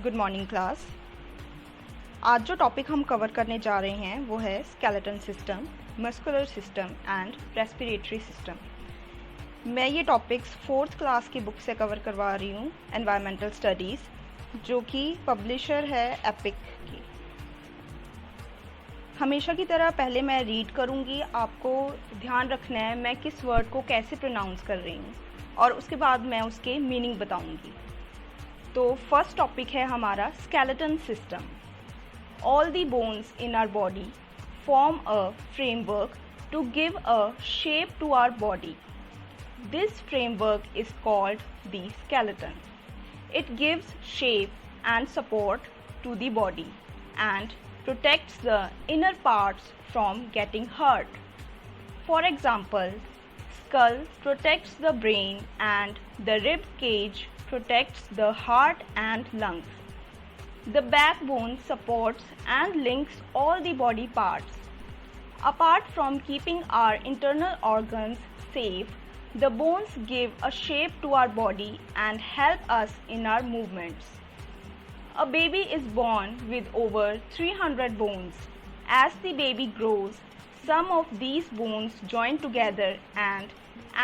Good morning class. आज जो topic हम कवर करने जा रहे हैं वो है skeleton system, muscular system and respiratory system. मैं ये टॉपिक्स 4th क्लास की बुक से कवर करवा रही हूँ, एनवायरमेंटल स्टडीज़, जो कि पब्लिशर है एपिक की। हमेशा की तरह पहले मैं रीड करूँगी, आपको ध्यान रखना है मैं किस वर्ड को कैसे प्रोनाउंस कर रही हूँ, और उसके बाद मैं उसके मीनिंग बताऊँगी। तो फर्स्ट टॉपिक है हमारा skeleton system. All the bones in our body form a framework to give a shape to our body. This framework is called the skeleton. It gives shape and support to the body and protects the inner parts from getting hurt. For example, skull protects the brain and the rib cage protects the heart and lungs. The backbone supports and links all the body parts. Apart from keeping our internal organs safe, the bones give a shape to our body and help us in our movements. A baby is born with over 300 bones. As the baby grows, some of these bones join together and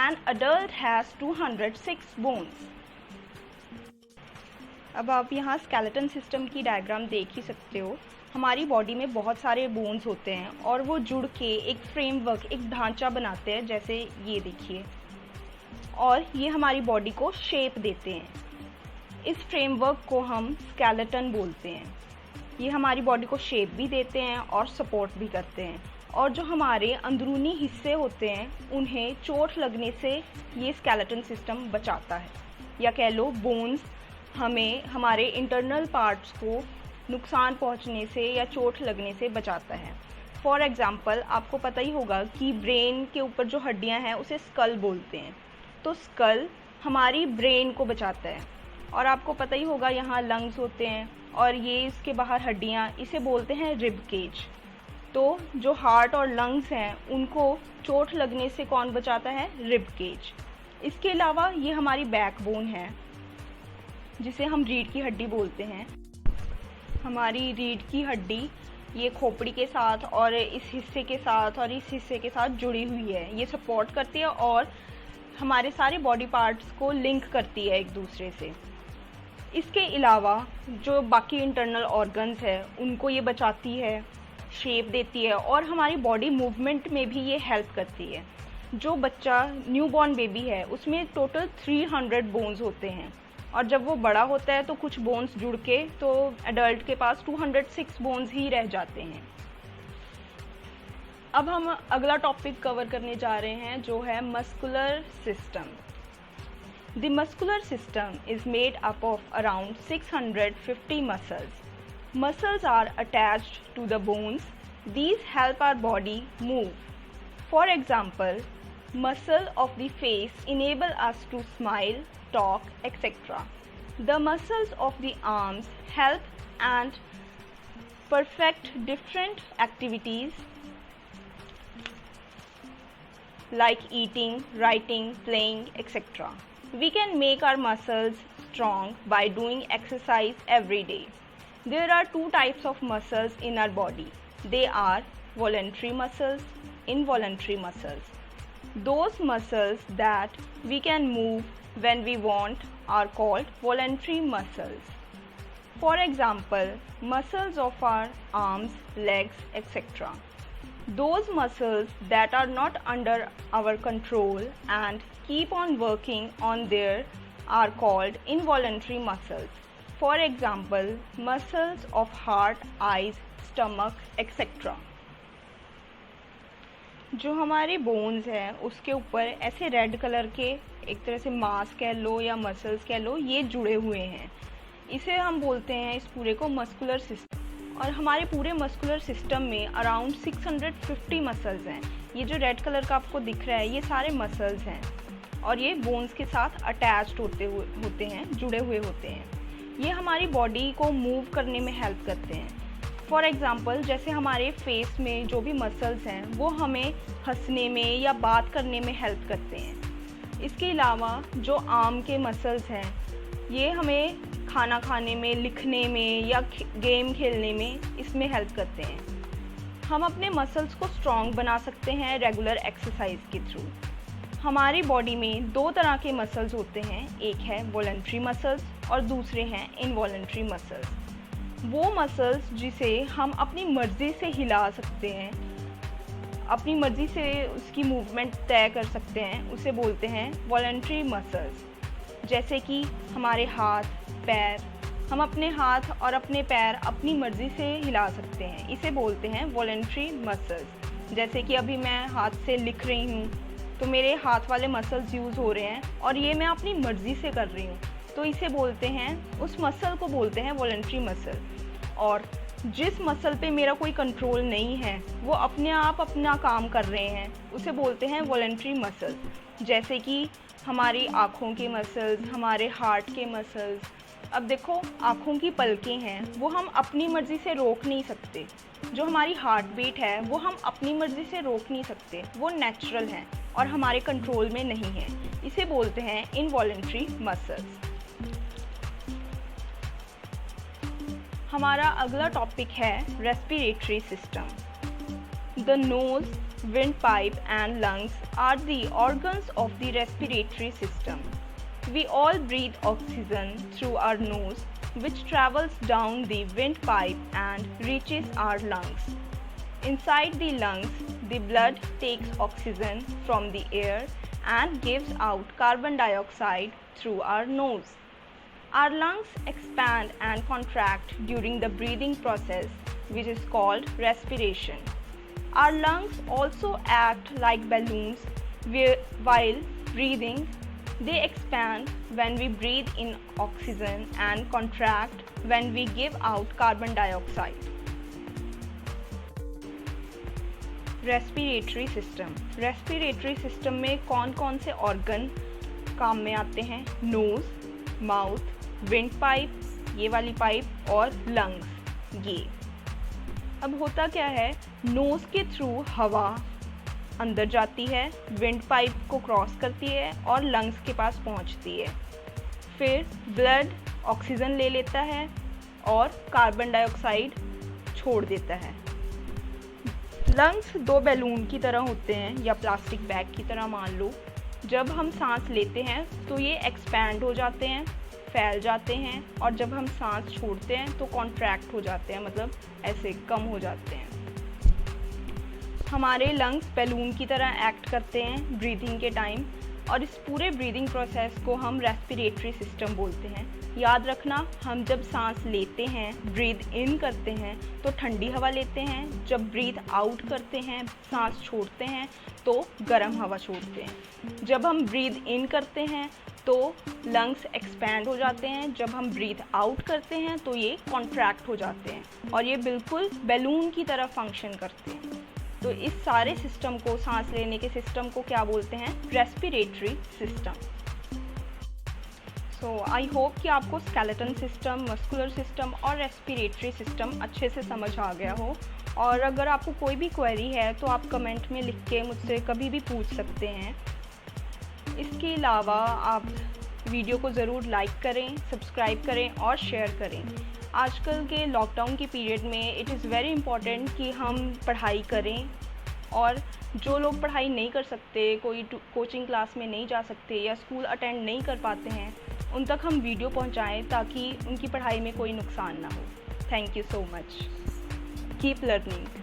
an adult has 206 bones. अब आप यहाँ skeleton system की diagram देख ही सकते हो। हमारी body में बहुत सारे बोन्स होते हैं और वो जुड़ के एक फ्रेमवर्क, एक ढांचा बनाते हैं, जैसे ये देखिए, और ये हमारी बॉडी को शेप देते हैं। इस फ्रेमवर्क को हम स्केलेटन बोलते हैं। ये हमारी बॉडी को शेप भी देते हैं और सपोर्ट भी करते हैं, और जो हमारे अंदरूनी हिस्से होते हैं उन्हें चोट लगने से ये स्केलेटन सिस्टम बचाता है, या कह लो बोन्स हमें हमारे इंटरनल पार्ट्स को नुकसान पहुंचने से या चोट लगने से बचाता है। फॉर एग्ज़ाम्पल, आपको पता ही होगा कि ब्रेन के ऊपर जो हड्डियां हैं उसे स्कल बोलते हैं, तो स्कल हमारी ब्रेन को बचाता है। और आपको पता ही होगा यहाँ लंग्स होते हैं और ये इसके बाहर हड्डियाँ, इसे बोलते हैं रिब केज। तो जो हार्ट और लंग्स हैं उनको चोट लगने से कौन बचाता है? Rib cage. इसके अलावा ये हमारी बैकबोन है, जिसे हम रीढ़ की हड्डी बोलते हैं। हमारी रीढ़ की हड्डी ये खोपड़ी के साथ और इस हिस्से के साथ और इस हिस्से के साथ जुड़ी हुई है। ये सपोर्ट करती है और हमारे सारे बॉडी पार्ट्स को लिंक करती है एक दूसरे से। इसके अलावा जो बाकी इंटरनल ऑर्गन्स है उनको ये बचाती है, शेप देती है, और हमारी बॉडी मूवमेंट में भी ये हेल्प करती है। जो बच्चा न्यूबॉर्न बेबी है उसमें टोटल 300 बोन्स होते हैं, और जब वो बड़ा होता है तो कुछ बोन्स जुड़ के तो एडल्ट के पास 206 बोन्स ही रह जाते हैं। अब हम अगला टॉपिक कवर करने जा रहे हैं, जो है muscular system. The muscular system is made up of around 650 muscles. Muscles are attached to the bones. These help our body move. For example, muscle of the face enable us to smile, talk, etc. The muscles of the arms help and perfect different activities like eating, writing, playing, etc. We can make our muscles strong by doing exercise every day. There are two types of muscles in our body. They are voluntary muscles, involuntary muscles. Those muscles that we can move when we want are called voluntary muscles. For example, muscles of our arms, legs, etc. Those muscles that are not under our control and keep on working on there are called involuntary muscles. For example, muscles of heart, eyes, stomach, etc. जो हमारे bones हैं उसके ऊपर ऐसे red colour के एक तरह से मांस कह लो या मसल्स कह लो, ये जुड़े हुए हैं। इसे हम बोलते हैं इस पूरे को मस्कुलर सिस्टम। और हमारे पूरे मस्कुलर सिस्टम में अराउंड 650 मसल्स हैं। ये जो रेड कलर का आपको दिख रहा है ये सारे मसल्स हैं, और ये बोन्स के साथ अटैच्ड होते हैं, जुड़े हुए होते हैं। ये हमारी बॉडी को मूव करने में हेल्प करते हैं। फॉर एग्ज़ाम्पल, जैसे हमारे फेस में जो भी मसल्स हैं वो हमें हंसने में या बात करने में हेल्प करते हैं। इसके अलावा जो आर्म के मसल्स हैं ये हमें खाना खाने में, लिखने में या गेम खेलने में इसमें हेल्प करते हैं। हम अपने मसल्स को स्ट्रॉन्ग बना सकते हैं रेगुलर एक्सरसाइज के थ्रू। हमारी बॉडी में 2 तरह के मसल्स होते हैं, एक है वॉलंटरी मसल्स और दूसरे हैं इनवॉलंटरी मसल्स। वो मसल्स जिसे हम अपनी मर्ज़ी से हिला सकते हैं, अपनी मर्ज़ी से उसकी मूवमेंट तय कर सकते हैं, उसे बोलते हैं वॉलंटरी मसल्स। जैसे कि हमारे हाथ, पैर, हम अपने हाथ और अपने पैर अपनी मर्ज़ी से हिला सकते हैं, इसे बोलते हैं वॉलंटरी मसल्स। जैसे कि अभी मैं हाथ से लिख रही हूँ तो मेरे हाथ वाले मसल्स यूज़ हो रहे हैं और ये मैं अपनी मर्ज़ी से कर रही हूँ, तो इसे बोलते हैं, उस मसल को बोलते हैं वॉलंटरी मसल। और जिस मसल पे मेरा कोई कंट्रोल नहीं है, वो अपने आप अपना काम कर रहे हैं, उसे बोलते हैं वॉलंटरी मसल्स। जैसे कि हमारी आँखों के मसल्स, हमारे हार्ट के मसल्स। अब देखो, आँखों की पलकें हैं, वो हम अपनी मर्ज़ी से रोक नहीं सकते। जो हमारी हार्ट बीट है वो हम अपनी मर्ज़ी से रोक नहीं सकते, वो नेचुरल है और हमारे कंट्रोल में नहीं है, इसे बोलते हैं इनवॉलंटरी मसल्स। हमारा अगला टॉपिक है respiratory system. The nose, windpipe and lungs are the organs of the respiratory system. We all breathe oxygen through our nose, which travels down the windpipe and reaches our lungs. Inside the lungs, the blood takes oxygen from the air and gives out carbon dioxide through our nose. Our lungs expand and contract during the breathing process, which is called respiration. Our lungs also act like balloons while breathing. They expand when we breathe in oxygen and contract when we give out carbon dioxide. Respiratory system. Respiratory system में कौन कौन से organ काम में आते हैं? Nose, mouth, wind pipe, ये वाली पाइप, और लंग्स। ये अब होता क्या है, नोज़ के थ्रू हवा अंदर जाती है, विंड पाइप को क्रॉस करती है और लंग्स के पास पहुंचती है। फिर ब्लड ऑक्सीजन ले लेता है और कार्बन डाइऑक्साइड छोड़ देता है। लंग्स 2 बैलून की तरह होते हैं या प्लास्टिक बैग की तरह मान लो। जब हम सांस लेते हैं तो ये एक्सपैंड हो जाते हैं, फैल जाते हैं, और जब हम सांस छोड़ते हैं तो कॉन्ट्रैक्ट हो जाते हैं, मतलब ऐसे कम हो जाते हैं। हमारे लंग्स बैलून की तरह एक्ट करते हैं ब्रीदिंग के टाइम, और इस पूरे ब्रीदिंग प्रोसेस को हम रेस्पिरेटरी सिस्टम बोलते हैं। याद रखना, हम जब सांस लेते हैं, ब्रीद इन करते हैं तो ठंडी हवा लेते हैं, जब ब्रीद आउट करते हैं, सांस छोड़ते हैं तो गर्म हवा छोड़ते हैं। जब हम ब्रीद इन करते हैं तो लंग्स एक्सपैंड हो जाते हैं, जब हम ब्रीथ आउट करते हैं तो ये कॉन्ट्रैक्ट हो जाते हैं, और ये बिल्कुल बैलून की तरह फंक्शन करते हैं। तो इस सारे सिस्टम को, सांस लेने के सिस्टम को क्या बोलते हैं? Respiratory system. So I hope कि आपको स्केलेटन सिस्टम, मस्कुलर सिस्टम और रेस्पिरेटरी सिस्टम अच्छे से समझ आ गया हो। और अगर आपको कोई भी क्वेरी है तो आप कमेंट में लिख के मुझसे कभी भी पूछ सकते हैं। इसके अलावा आप वीडियो को ज़रूर लाइक करें, सब्सक्राइब करें और शेयर करें। आजकल के लॉकडाउन के पीरियड में इट इज़ वेरी इम्पॉर्टेंट कि हम पढ़ाई करें, और जो लोग पढ़ाई नहीं कर सकते, कोई कोचिंग क्लास में नहीं जा सकते या स्कूल अटेंड नहीं कर पाते हैं, उन तक हम वीडियो पहुंचाएं ताकि उनकी पढ़ाई में कोई नुकसान ना हो। Thank you so much. Keep learning.